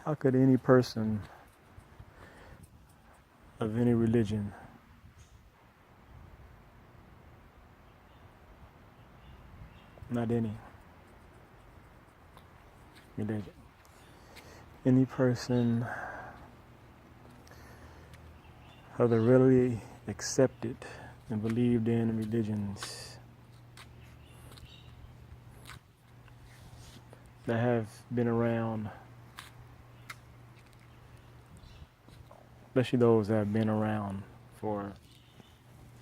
How could any person of any religion not any religion, any person of the really accepted and believed in religions that have been around, especially those that have been around for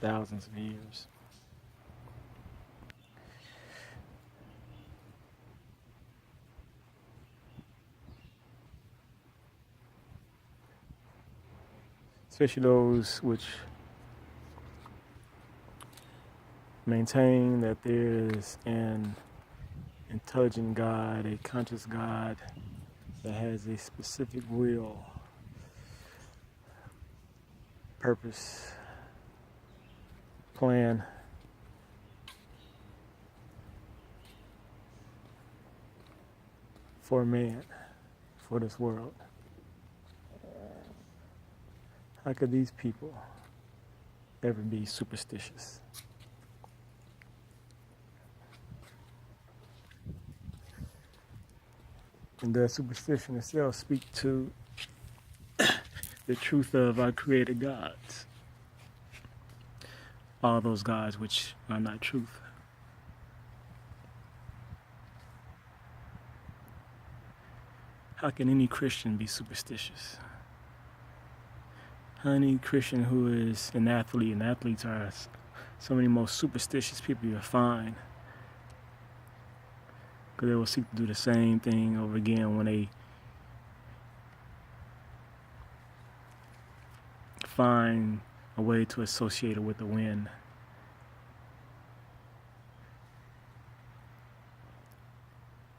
thousands of years. Especially those which maintain that there is an intelligent God, a conscious God that has a specific will, purpose, plan, for man, for this world. How could these people ever be superstitious? And does superstition itself speak to the truth of our created gods? All those gods which are not truth. How can any Christian be superstitious? How any Christian who is an athlete, and athletes are some of the most superstitious people you'll find, because they will seek to do the same thing over again when they find a way to associate it with the win.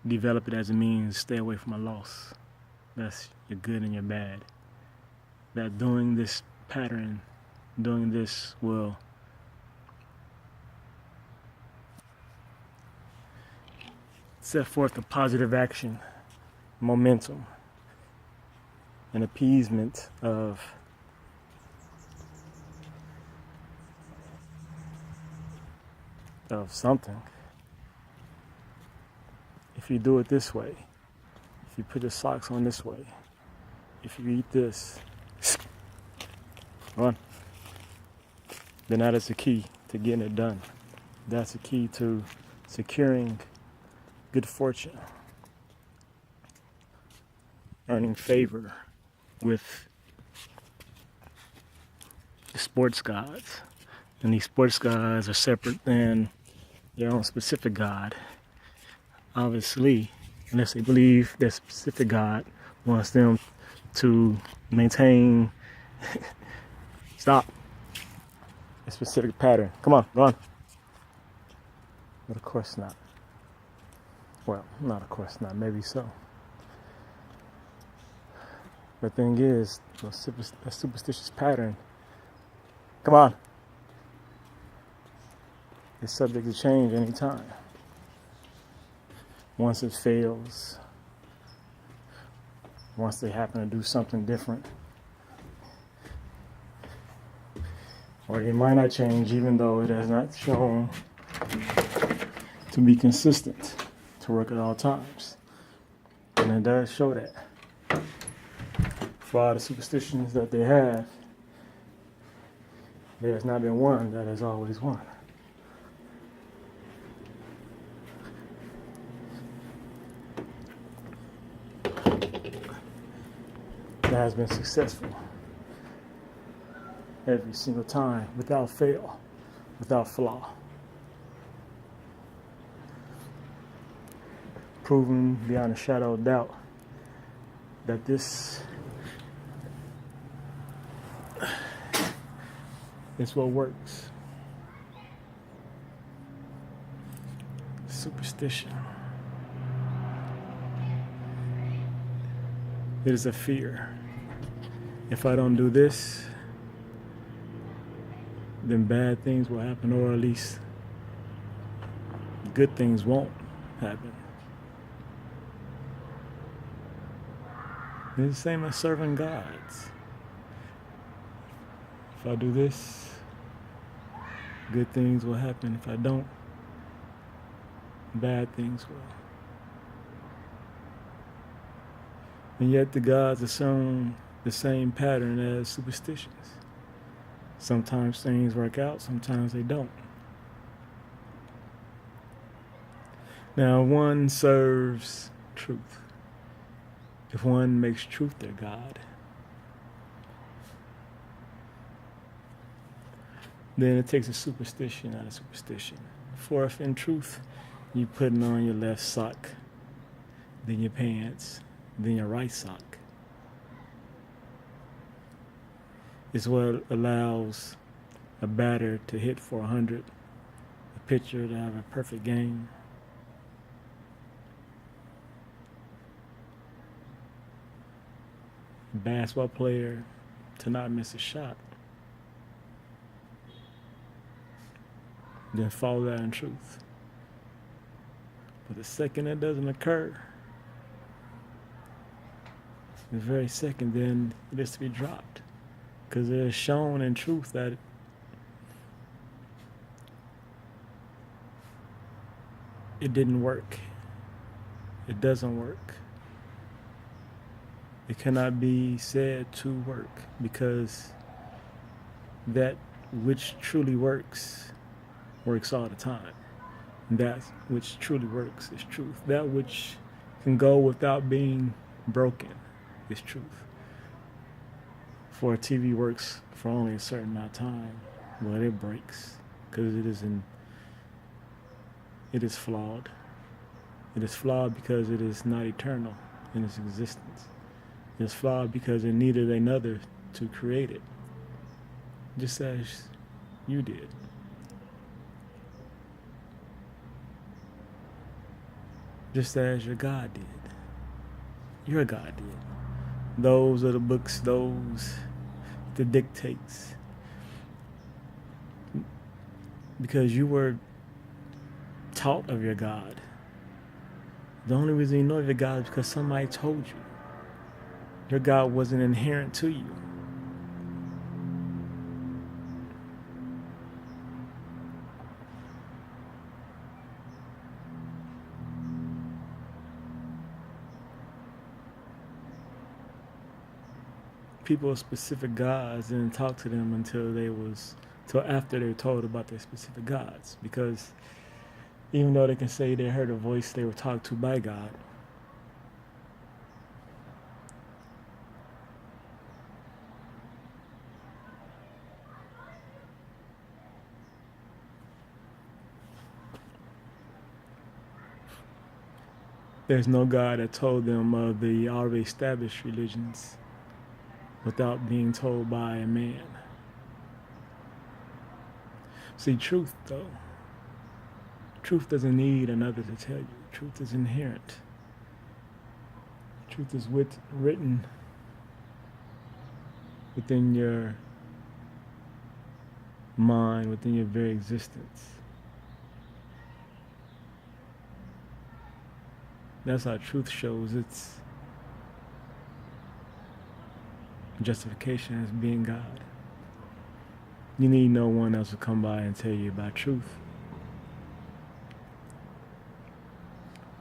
Develop it as a means to stay away from a loss. That's your good and your bad. That doing this pattern, doing this will set forth a positive action, momentum, and appeasement of something. If you do it this way, if you put your socks on this way, if you eat this, run. Then that is the key to getting it done. That's the key to securing good fortune, earning favor with the sports gods. And these sports gods are separate than their own specific God. Obviously, unless they believe their specific God wants them to maintain stop a specific pattern. Come on, run. But of course not. Well, not of course not, maybe so. The thing is, a superstitious pattern, come on, is subject to change anytime. Once it fails, once they happen to do something different, or they might not change even though it has not shown to be consistent, to work at all times. And it does show that. For all the superstitions that they have, there has not been one that has always won. That has been successful every single time, without fail, without flaw. Proven beyond a shadow of doubt that this is what works. Superstition. It is a fear. If I don't do this, then bad things will happen, or at least good things won't happen. It's the same as serving gods. If I do this, good things will happen. If I don't, bad things will. And yet the gods are shown the same pattern as superstitions. Sometimes things work out, sometimes they don't. Now, one serves truth. If one makes truth their God, then it takes a superstition out of superstition. For if in truth you putting on your left sock, then your pants, then your right sock, is what allows a batter to hit for 100, a pitcher to have a perfect game, a basketball player to not miss a shot. Then follow that in truth. But the second that doesn't occur, the very second, then it is to be dropped. Because it is shown in truth that it didn't work. It doesn't work. It cannot be said to work, because that which truly works all the time. That which truly works is truth. That which can go without being broken is truth. For a TV works for only a certain amount of time, but it breaks because it is flawed. It is flawed because it is not eternal in its existence. It is flawed because it needed another to create it, just as you did. Just as your God did. Your God did. Those are the books, those the dictates. Because you were taught of your God. The only reason you know of your God is because somebody told you. Your God wasn't inherent to you. People with specific gods didn't talk to them until after they were told about their specific gods. Because even though they can say they heard a voice, they were talked to by God. There's no God that told them of the already established religions without being told by a man. See, truth, though, truth doesn't need another to tell you. Truth is inherent. Truth is written within your mind, within your very existence. That's how truth shows its justification as being God. You need no one else to come by and tell you about truth.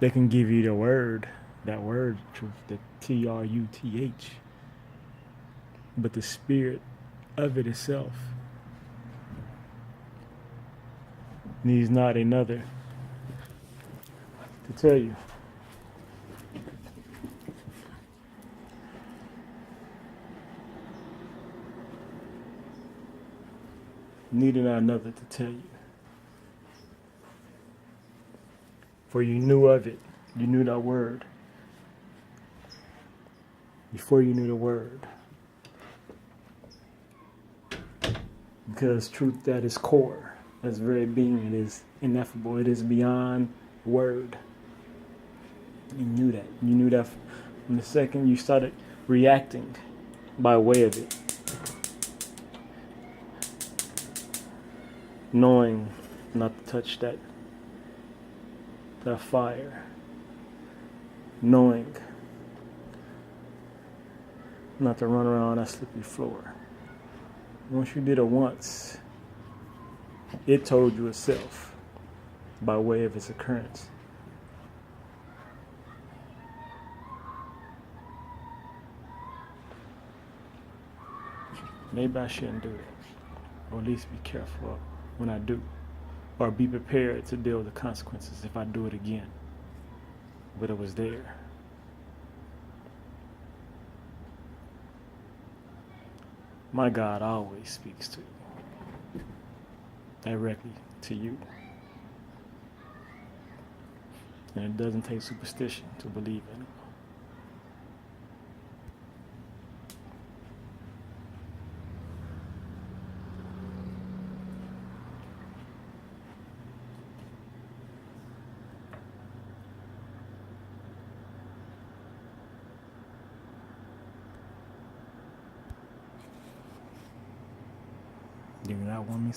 They can give you the word, that word, truth, the Truth, but the spirit of it itself needs not another to tell you. Needed not another to tell you. For you knew of it. You knew that word. Before you knew the word. Because truth at its core, its very being, it is ineffable. It is beyond word. You knew that. You knew that from the second you started reacting by way of it. Knowing not to touch that fire. Knowing not to run around that slippery floor. Once you did it once, it told you itself by way of its occurrence. Maybe I shouldn't do it, or at least be careful when I do, or be prepared to deal with the consequences if I do it again. But it was there. My God always speaks to you, directly to you. And it doesn't take superstition to believe in it. Do you not want me